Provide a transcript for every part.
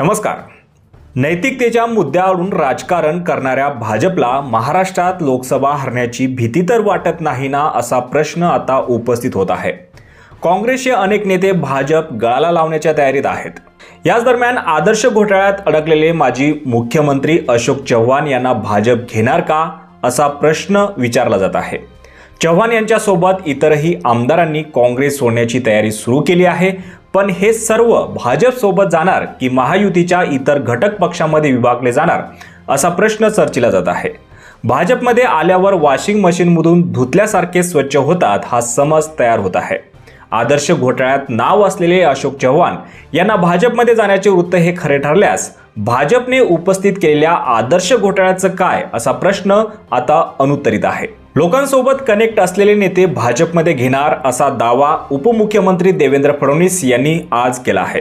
नमस्कार। नैतिकतेच्या मुद्द्यावरून राजकारण करणाऱ्या भाजपला महाराष्ट्रात लोकसभा हरण्याची भीती तर वाटत नाही ना, असा प्रश्न आता उपस्थित होत आहे। काँग्रेसचे अनेक नेते भाजप गळाला लावण्याच्या तयारीत आहेत। याच दरम्यान आदर्श घोटाळ्यात अडकलेले माजी मुख्यमंत्री अशोक चव्हाण यांना भाजप घेणार का, असा प्रश्न विचारला जात आहे। चव्हाण यांच्यासोबत इतरही आमदारांनी काँग्रेस सोडण्याची तयारी सुरू केली आहे, पण हे सर्व भाजप सोबत जाणार की महायुतीच्या इतर घटक पक्षांमध्ये विभागले जाणार, असा प्रश्न चर्चेला जात आहे। भाजपमध्ये आल्यावर वॉशिंग मशीनमधून धुतल्यासारखे स्वच्छ होतात, हा समज तयार होत आहे। आदर्श घोटाळ्यात नाव असलेले अशोक चव्हाण यांना भाजपमध्ये जाण्याचे वृत्त हे खरे ठरल्यास भाजपने उपस्थित केलेल्या आदर्श घोटाळ्याचं काय, असा प्रश्न आता अनुत्तरित आहे। लोकांसोबत कनेक्ट असलेले नेते भाजपमध्ये घेणार, असा दावा उपमुख्यमंत्री देवेंद्र फडणवीस यांनी आज केला आहे।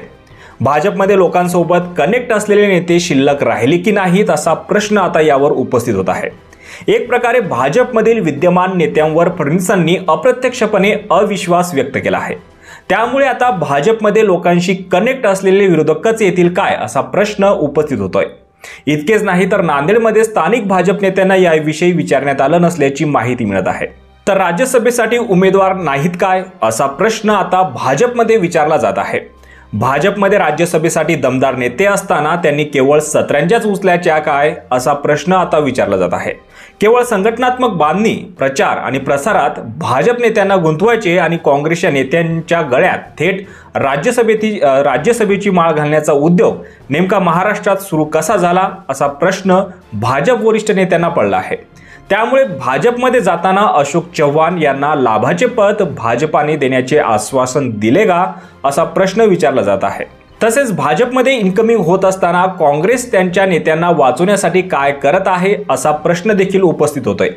भाजपमध्ये लोकांसोबत कनेक्ट असलेले नेते शिल्लक राहिले की नाहीत, असा प्रश्न आता यावर उपस्थित होत आहे। एक प्रकारे भाजपमधील विद्यमान नेत्यांवर फडणवीसांनी अप्रत्यक्षपणे अविश्वास व्यक्त केला आहे। त्यामुळे आता भाजपमध्ये लोकांशी कनेक्ट असलेले विरोधकच येतील काय, असा प्रश्न उपस्थित होतोय। इतकेच नाही तर नांदेडमध्ये स्थानिक भाजप नेत्यांना याविषयी विचारण्यात आलं नसल्याची माहिती मिळत आहे। तर राज्यसभेसाठी उमेदवार नाहीत काय, असा प्रश्न आता भाजपमध्ये विचारला जात आहे। भाजपमध्ये राज्यसभेसाठी दमदार नेते असताना त्यांनी केवळ सतरंजाच उचलायच्या काय, असा प्रश्न आता विचारला जात आहे। केवळ संघटनात्मक बांधणी, प्रचार आणि प्रसारात भाजप नेत्यांना गुंतवायचे आणि काँग्रेसच्या नेत्यांच्या गळ्यात थेट राज्यसभेची माळ घालण्याचा उद्योग नेमका महाराष्ट्रात सुरू कसा झाला, असा प्रश्न भाजप वरिष्ठ नेत्यांना पडला आहे। त्यामुळे भाजपमध्ये जाताना अशोक चव्हाण यांना लाभाचे पद भाजपाने देण्याचे आश्वासन दिले का, असा प्रश्न विचारला जात आहे। तसेच भाजपमध्ये इन्कमिंग होत असताना काँग्रेस त्यांच्या नेत्यांना वाचवण्यासाठी काय करत आहे, असा प्रश्न देखील उपस्थित होतोय।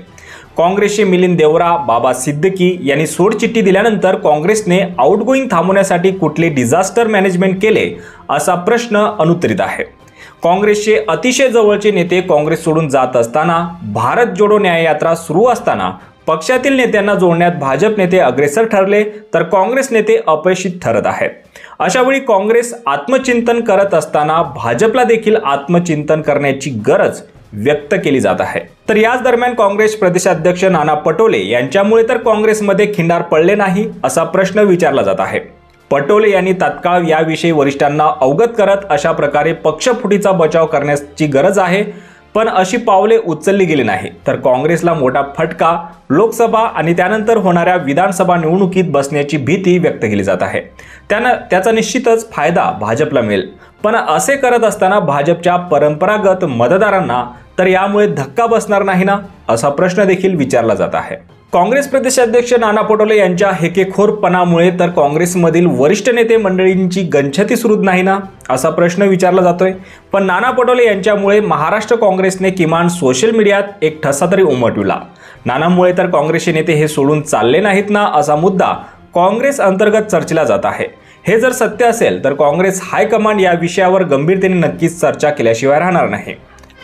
काँग्रेसचे मिलिंद देवरा, बाबा सिद्दीकी यांनी सोडचिठ्ठी दिल्यानंतर काँग्रेसने आउटगोईंग थांबवण्यासाठी कुठले डिझास्टर मॅनेजमेंट केले, असा प्रश्न अनुत्तरित आहे। काँग्रेसचे अतिशय जवळचे नेते काँग्रेस सोडून जात असताना, भारत जोडो न्याययात्रा सुरू असताना पक्षातील नेत्यांना जोडण्यात भाजप नेते अग्रेसर ठरले तर काँग्रेस नेते अपयशी ठरत आहेत। अशावेळी काँग्रेस आत्मचिंतन करत असताना भाजपला देखील आत्मचिंतन करण्याची गरज व्यक्त केली जात आहे। तर याच दरम्यान काँग्रेस प्रदेशाध्यक्ष नाना पटोले यांच्यामुळे तर काँग्रेसमध्ये खिंडार पडले नाही, असा प्रश्न विचारला जात आहे। पटोले यांनी तात्काळ याविषयी वरिष्ठांना अवगत करत अशा प्रकारे पक्षफुटीचा बचाव करण्याची गरज आहे, पण अशी पावले उचलली गेली नाही तर काँग्रेसला मोठा फटका लोकसभा आणि त्यानंतर होणाऱ्या विधानसभा निवडणुकीत बसण्याची भीती व्यक्त केली जात आहे। त्याचा निश्चितच फायदा भाजपला मिळेल, पण असे करत असताना भाजपच्या परंपरागत मतदारांना तर यामुळे धक्का बसणार नाही ना, असा प्रश्न देखील विचारला जात आहे। काँग्रेस प्रदेशाध्यक्ष नाना पटोले यांच्या हेकेखोरपणामुळे तर काँग्रेसमधील वरिष्ठ नेते मंडळींची गंछती सुरू नाही ना, असा प्रश्न विचारला जातोय। पण नाना पटोले यांच्यामुळे महाराष्ट्र काँग्रेसने किमान सोशल मीडियात एक ठसा तरी उमटविला। नानामुळे तर काँग्रेसचे नेते हे सोडून चालले नाहीत ना, असा मुद्दा काँग्रेस अंतर्गत चर्चेला जात आहे। हे जर सत्य असेल तर काँग्रेस हायकमांड या विषयावर गंभीरतेने नक्कीच चर्चा केल्याशिवाय राहणार नाही।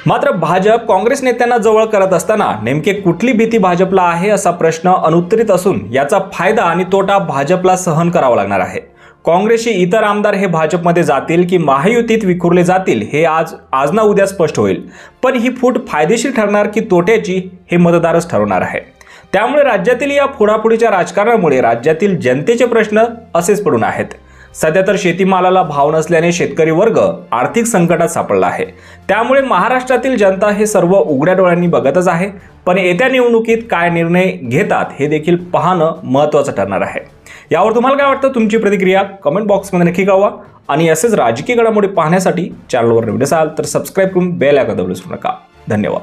मात्र भाजप काँग्रेस नेत्यांना जवळ करत असताना नेमके कुठली भीती भाजपला आहे, असा प्रश्न अनुत्तरित असून याचा फायदा आणि तोटा भाजपला सहन करावा लागणार आहे। काँग्रेसचे इतर आमदार हे भाजपमध्ये जातील की महायुतीत विखुरले जातील, हे आज ना उद्या स्पष्ट होईल। पण ही फूट फायदेशीर ठरणार की तोट्याची, हे मतदारच ठरवणार आहे। त्यामुळे राज्यातील या फोडाफोडीच्या राजकारणामुळे राज्यातील जनतेचे प्रश्न असेच पडून आहेत। सध्या तर शेतीमालाला भाव नसल्याने शेतकरी वर्ग आर्थिक संकटात सापडला आहे। त्यामुळे महाराष्ट्रातील जनता हे सर्व उघड्या डोळ्यांनी बघतच आहे, पण येत्या निवडणुकीत काय निर्णय घेतात हे देखील पाहणं महत्त्वाचं ठरणार आहे। यावर तुम्हाला काय वाटतं, तुमची प्रतिक्रिया कमेंट बॉक्समध्ये नक्की कळवा आणि असेच राजकीय घडामोडी पाहण्यासाठी चॅनलवर नवीन असाल तर सबस्क्राईब करून बेल आयकॉन दाबू विसरू नका। धन्यवाद।